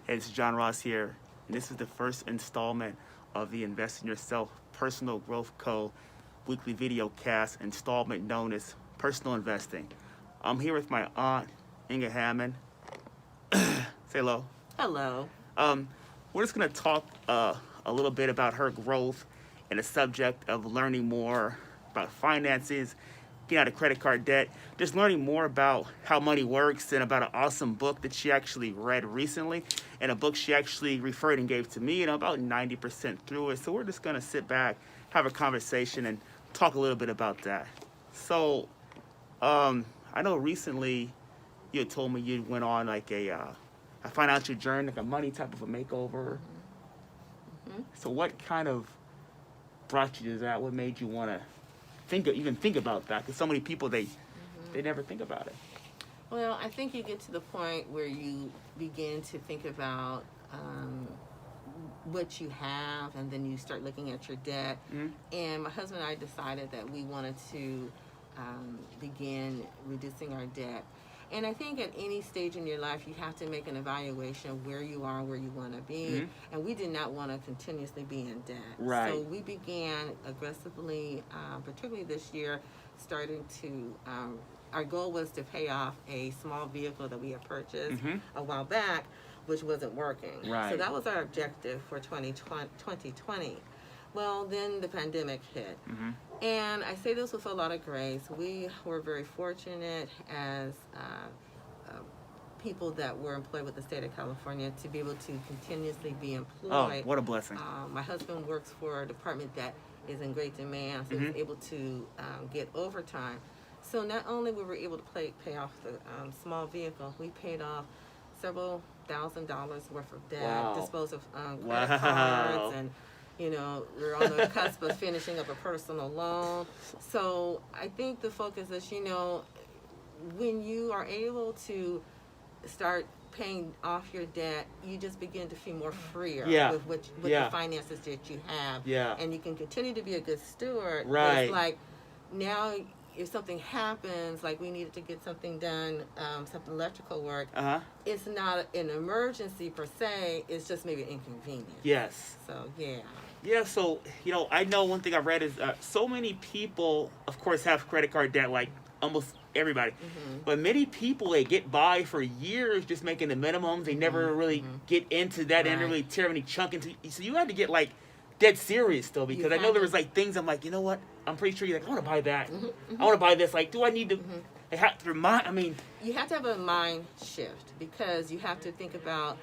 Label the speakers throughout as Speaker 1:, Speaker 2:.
Speaker 1: It's John Ross here, and this is the first installment of the Invest in Yourself Personal Growth Co. weekly video cast installment known as Personal Investing. I'm here with my aunt, Inga Hammond. Say hello.
Speaker 2: Hello.
Speaker 1: We're just going to talk a little bit about her growth and the subject of learning more about finances, getting out of credit card debt, just learning more about how money works, and about an awesome book that she actually read recently, and a book she actually referred and gave to me, and I'm about 90% through it. So we're just going to sit back, have a conversation, and talk a little bit about that. So I know recently you had told me you went on like a financial journey, like a money type of a makeover.
Speaker 2: Mm-hmm.
Speaker 1: So what kind of brought you to that? What made you want to even think about that? Because so many people, they never think about it.
Speaker 2: Well, I think you get to the point where you begin to think about what you have, and then you start looking at your debt.
Speaker 1: Mm-hmm.
Speaker 2: And my husband and I decided that we wanted to begin reducing our debt. And I think at any stage in your life, you have to make an evaluation of where you are, where you want to be.
Speaker 1: Mm-hmm.
Speaker 2: And we did not want to continuously be in debt.
Speaker 1: Right.
Speaker 2: So we began aggressively, particularly this year, starting to, our goal was to pay off a small vehicle that we had purchased a while back, which wasn't working.
Speaker 1: Right.
Speaker 2: So that was our objective for 2020. Well, then the pandemic hit.
Speaker 1: Mm-hmm.
Speaker 2: And I say this with a lot of grace. We were very fortunate as people that were employed with the state of California to be able to continuously be employed.
Speaker 1: Oh, what a blessing.
Speaker 2: My husband works for a department that is in great demand, so he was able to get overtime. So not only were we able to pay off the small vehicle, we paid off several $1,000s worth of debt,
Speaker 1: Wow.
Speaker 2: disposed of credit cards, and we're on the cusp of finishing up a personal loan. So I think the focus is, when you are able to start paying off your debt, you just begin to feel more freer with the finances that you have.
Speaker 1: Yeah.
Speaker 2: And you can continue to be a good steward.
Speaker 1: Right.
Speaker 2: It's like now if something happens, like we needed to get something done, some electrical work, it's not an emergency per se, it's just maybe an inconvenience.
Speaker 1: Yes.
Speaker 2: So, yeah.
Speaker 1: Yeah, so, I know one thing I read is so many people, of course, have credit card debt, like almost everybody.
Speaker 2: Mm-hmm.
Speaker 1: But many people, they get by for years just making the minimums. They never really get into that and really tear any chunk into. So you had to get, like, dead serious, though, because I know there was, like, things I'm like, you know what? I'm pretty sure you're like, I want to buy that. I want to buy this. Like, do I need to... You have
Speaker 2: to have a mind shift, because you have to think about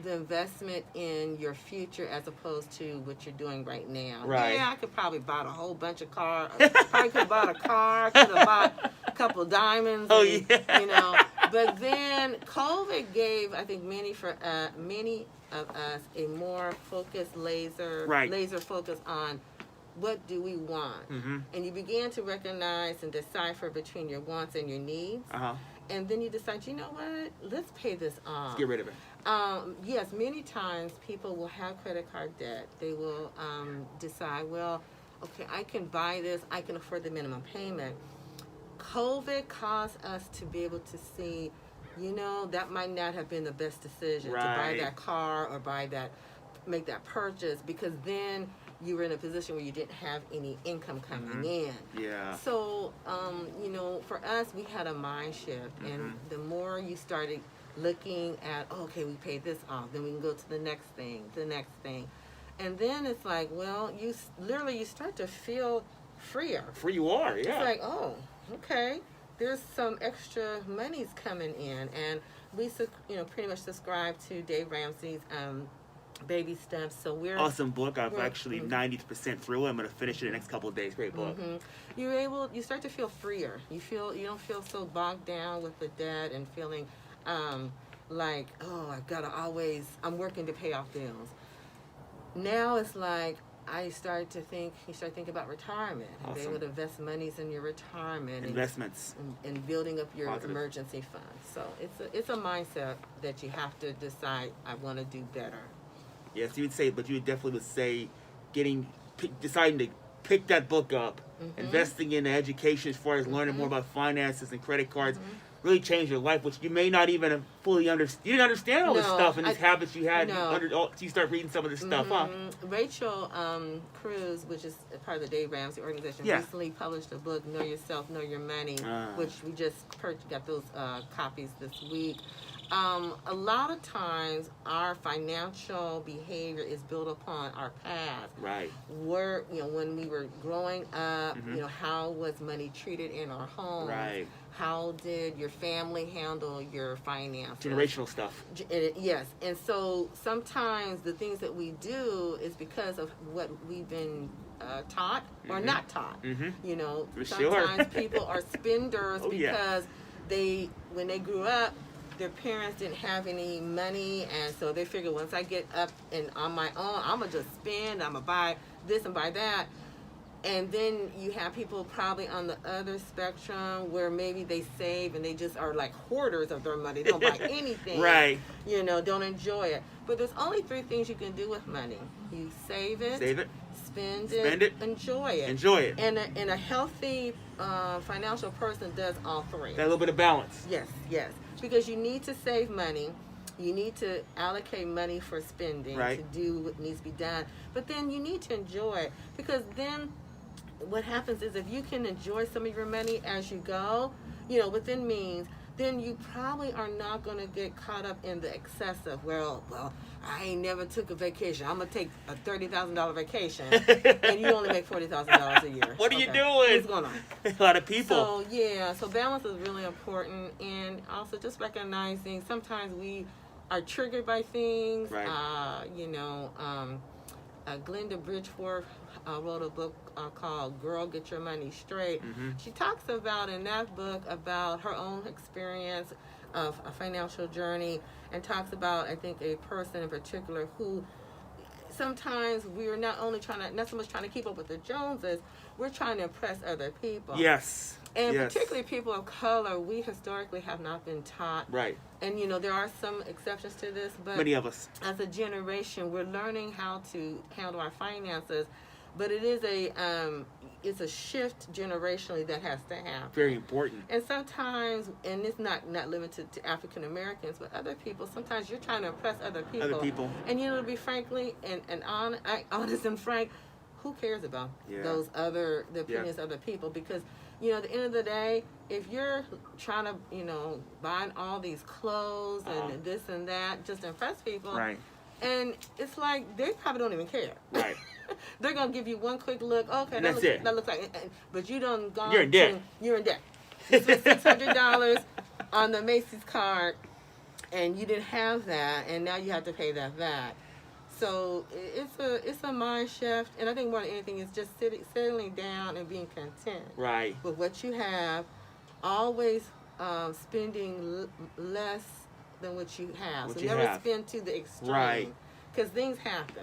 Speaker 2: the investment in your future as opposed to what you're doing right now.
Speaker 1: Right.
Speaker 2: Yeah, I could probably buy a whole bunch of cars. Probably could have bought a car, could have bought a couple of diamonds.
Speaker 1: Oh,
Speaker 2: and,
Speaker 1: yeah.
Speaker 2: But then COVID gave, I think, many of us a more focused laser focus on what do we want. And you began to recognize and decipher between your wants and your needs. And then you decide, you know what, let's pay this off.
Speaker 1: Let's get rid of it.
Speaker 2: Yes, many times people will have credit card debt. They will decide, well, okay, I can buy this, I can afford the minimum payment. COVID caused us to be able to see, that might not have been the best decision to buy that car or make that purchase, because then you were in a position where you didn't have any income coming in.
Speaker 1: Yeah.
Speaker 2: So, for us, we had a mind shift, and the more you started looking at, okay, we paid this off, then we can go to the next thing. And then it's like, well, you start to feel freer.
Speaker 1: Free you are, yeah.
Speaker 2: It's like, oh, okay, there's some extra monies coming in. And we, pretty much subscribe to Dave Ramsey's Baby Steps. So we're...
Speaker 1: Awesome book. I've actually 90% through it. I'm going to finish it in the next couple of days. Great book.
Speaker 2: You start to feel freer. You don't feel so bogged down with the debt and feeling like, oh, I'm working to pay off bills. Now it's like, you start thinking about retirement.
Speaker 1: Awesome.
Speaker 2: Be able to invest monies in your retirement.
Speaker 1: Investments.
Speaker 2: And building up your
Speaker 1: Positive.
Speaker 2: emergency fund. So it's a mindset that you have to decide, I want to do better.
Speaker 1: Yes, you would definitely say deciding to pick that book up, investing in education as far as learning more about finances and credit cards, really change your life, which you may not even have fully understand. You didn't understand all this
Speaker 2: No,
Speaker 1: stuff and these
Speaker 2: I-
Speaker 1: habits you had.
Speaker 2: no.
Speaker 1: You start reading some of this stuff, huh?
Speaker 2: Rachel Cruz, which is a part of the Dave Ramsey organization,
Speaker 1: Yeah.
Speaker 2: recently published a book, Know Yourself, Know Your Money, which we just got those copies this week. A lot of times our financial behavior is built upon our past.
Speaker 1: Right.
Speaker 2: Where, when we were growing up, how was money treated in our home?
Speaker 1: Right.
Speaker 2: How did your family handle your finances?
Speaker 1: Generational stuff.
Speaker 2: Yes. And so sometimes the things that we do is because of what we've been taught or not taught.
Speaker 1: For
Speaker 2: Sometimes
Speaker 1: sure.
Speaker 2: people are spenders
Speaker 1: Oh, yeah.
Speaker 2: because when they grew up, their parents didn't have any money, and so they figure once I get up and on my own, I'm gonna just spend. I'm gonna buy this and buy that. And then you have people probably on the other spectrum where maybe they save and they just are like hoarders of their money. They don't buy anything.
Speaker 1: Right.
Speaker 2: Don't enjoy it. But there's only 3 things you can do with money. You save it, spend it, enjoy it.
Speaker 1: Enjoy it.
Speaker 2: And a healthy financial person does all 3.
Speaker 1: That little bit of balance.
Speaker 2: Yes. Because you need to save money. You need to allocate money for spending
Speaker 1: Right.
Speaker 2: to do what needs to be done. But then you need to enjoy it, because then what happens is if you can enjoy some of your money as you go, within means, then you probably are not going to get caught up in the excessive. Well, I ain't never took a vacation. I'm going to take a $30,000 vacation, and you only make $40,000 a year.
Speaker 1: What are you doing?
Speaker 2: What's going on?
Speaker 1: A lot of people.
Speaker 2: So balance is really important, and also just recognizing sometimes we are triggered by things.
Speaker 1: Right.
Speaker 2: Glenda Bridgeforth wrote a book called Girl, Get Your Money Straight. She talks about in that book about her own experience of a financial journey, and talks about, I think, a person in particular who sometimes we're not so much trying to keep up with the Joneses, we're trying to impress other people.
Speaker 1: Yes.
Speaker 2: And
Speaker 1: yes.
Speaker 2: particularly people of color, we historically have not been taught.
Speaker 1: Right.
Speaker 2: And there are some exceptions to this, but
Speaker 1: Many of us.
Speaker 2: as a generation, we're learning how to handle our finances. But it is it's a shift generationally that has to happen.
Speaker 1: Very important.
Speaker 2: And sometimes, and it's not limited to African Americans, but other people, sometimes you're trying to impress other people.
Speaker 1: Other people.
Speaker 2: And to be frankly and honest and frank, who cares about the opinions of other people? Because at the end of the day, if you're trying to, buying all these clothes and this and that, just to impress people,
Speaker 1: Right.
Speaker 2: and it's like they probably don't even care.
Speaker 1: Right.
Speaker 2: They're gonna give you one quick look. Okay,
Speaker 1: And that's it.
Speaker 2: that looks like. But you done gone.
Speaker 1: You're in debt.
Speaker 2: You're in debt. You spent $600 on the Macy's card, and you didn't have that, and now you have to pay that back. So it's a mind shift, and I think more than anything is just settling down and being content
Speaker 1: Right.
Speaker 2: with what you have. Always spending less than what you have.
Speaker 1: What
Speaker 2: So
Speaker 1: you
Speaker 2: never
Speaker 1: have.
Speaker 2: spend to the extreme.
Speaker 1: Right.
Speaker 2: Because things happen.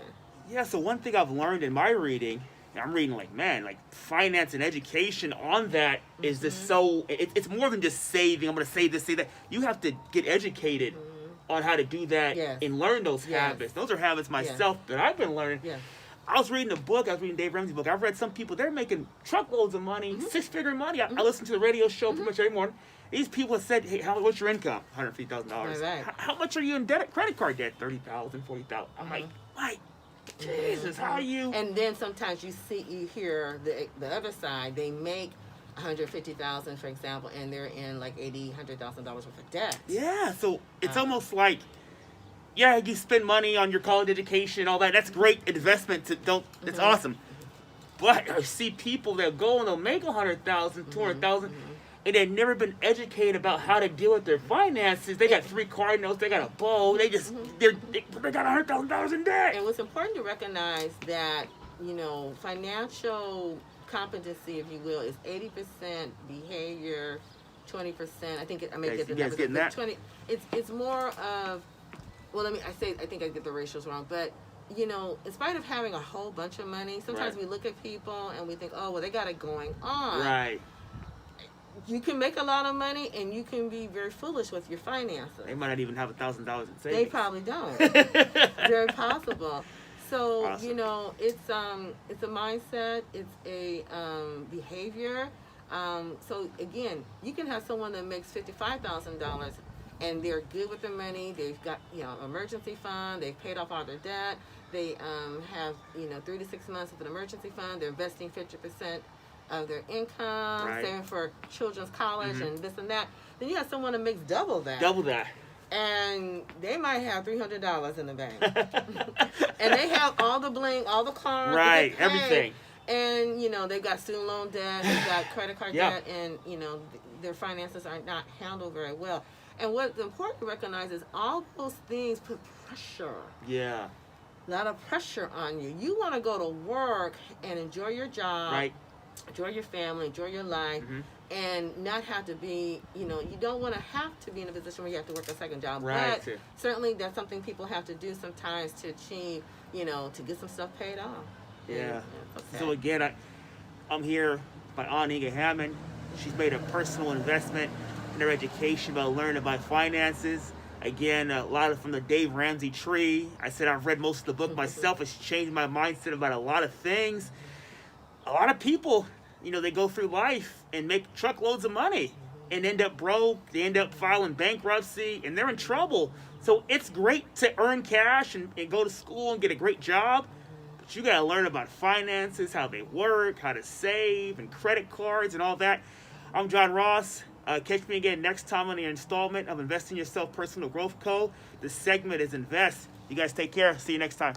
Speaker 1: Yeah, so one thing I've learned in my reading, and I'm reading like finance and education on that is just so, it's more than just saving. I'm going to save this, save that. You have to get educated on how to do that and learn those habits. Those are habits myself that I've been learning.
Speaker 2: Yeah.
Speaker 1: I was reading a book, I was reading Dave Ramsey's book. I've read some people, they're making truckloads of money, 6-figure money. I listen to the radio show pretty much every morning. These people have said, hey, what's your income? $150,000.
Speaker 2: Right.
Speaker 1: How much are you in debt? Credit card debt? $30,000, $40,000. I'm like, Jesus, how you?
Speaker 2: And then sometimes you hear the other side. They make $150,000, for example, and they're in like $100,000 worth of debt.
Speaker 1: Yeah, so it's almost like, you spend money on your college education and all that. That's great investment. It's awesome. But I see people that go and they'll make $100,000, $200,000, and they've never been educated about how to deal with their finances. They got 3 car notes, they got a bow, they just they got $100,000 in debt.
Speaker 2: And what's important to recognize that financial competency, if you will, is 80% behavior, 20%. I think I may get the
Speaker 1: You guys
Speaker 2: numbers.
Speaker 1: getting that?
Speaker 2: 20. It's more of. Well, I think I get the ratios wrong, but in spite of having a whole bunch of money, sometimes we look at people and we think, oh, well, they got it going on.
Speaker 1: Right.
Speaker 2: You can make a lot of money and you can be very foolish with your finances.
Speaker 1: They might not even have $1,000 in savings.
Speaker 2: They probably don't. Very possible. So,
Speaker 1: Awesome.
Speaker 2: it's a mindset, it's a behavior. So again, you can have someone that makes $55,000 and they're good with their money. They've got, emergency fund. They've paid off all their debt. They have, 3 to 6 months of an emergency fund. They're investing 50% of their income,
Speaker 1: Right.
Speaker 2: saving for children's college and this and that. Then you have someone that makes double that.
Speaker 1: Double that.
Speaker 2: And they might have $300 in the bank. And they have all the bling, all the cars.
Speaker 1: Right,
Speaker 2: they pay,
Speaker 1: everything.
Speaker 2: And, they've got student loan debt, they've got credit card
Speaker 1: Yeah.
Speaker 2: debt, and, their finances are not handled very well. And what's important to recognize is all those things put pressure,
Speaker 1: Yeah.
Speaker 2: a lot of pressure on you. You want to go to work and enjoy your job,
Speaker 1: Right.
Speaker 2: enjoy your family, enjoy your life, and not have to be, you don't want to have to be in a position where you have to work a second job.
Speaker 1: Right.
Speaker 2: But certainly that's something people have to do sometimes to achieve, to get some stuff paid off.
Speaker 1: Yeah.
Speaker 2: Okay.
Speaker 1: So again, I'm here by Aunt Inga Hammond. She's made a personal investment in her education by learning about finances. Again, a lot of from the Dave Ramsey tree. I said I've read most of the book myself. It's changed my mindset about a lot of things. A lot of people, they go through life and make truckloads of money and end up broke. They end up filing bankruptcy and they're in trouble. So it's great to earn cash and go to school and get a great job. But you got to learn about finances, how they work, how to save, and credit cards and all that. I'm John Ross. Catch me again next time on the installment of Invest in Yourself Personal Growth Co. The segment is Invest. You guys take care. See you next time.